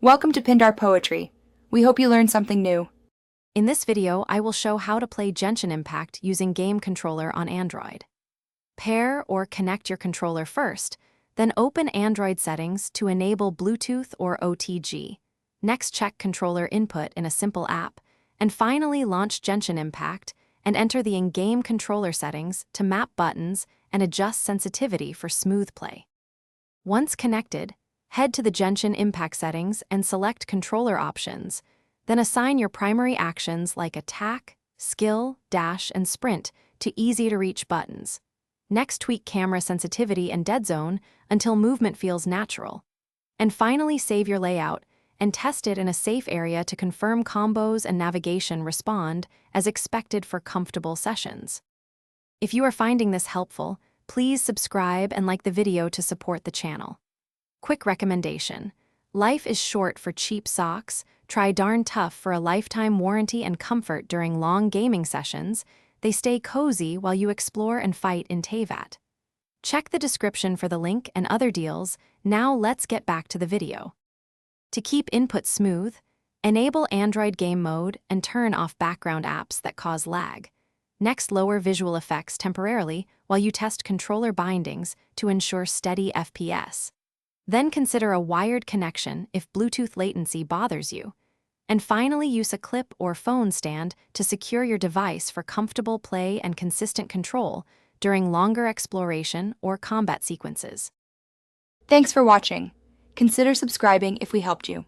Welcome to Pindar Poetry. We hope you learned something new. In this video, I will show how to play Genshin Impact using Game Controller on Android. Pair or connect your controller first, then open Android settings to enable Bluetooth or OTG. Next, check controller input in a simple app, and finally launch Genshin Impact and enter the in-game controller settings to map buttons and adjust sensitivity for smooth play. Once connected, head to the Genshin Impact settings and select controller options, then assign your primary actions like attack, skill, dash, and sprint to easy-to-reach buttons. Next, tweak camera sensitivity and dead zone until movement feels natural. And finally, save your layout and test it in a safe area to confirm combos and navigation respond as expected for comfortable sessions. If you are finding this helpful, please subscribe and like the video to support the channel. Quick recommendation: life is short for cheap socks. Try Darn Tough for a lifetime warranty and comfort during long gaming sessions. They stay cozy while you explore and fight in Teyvat. Check the description for the link and other deals. Now let's get back to the video. To keep input smooth, enable Android game mode and turn off background apps that cause lag. Next, lower visual effects temporarily while you test controller bindings to ensure steady FPS. Then consider a wired connection if Bluetooth latency bothers you. And finally, use a clip or phone stand to secure your device for comfortable play and consistent control during longer exploration or combat sequences. Thanks for watching. Consider subscribing if we helped you.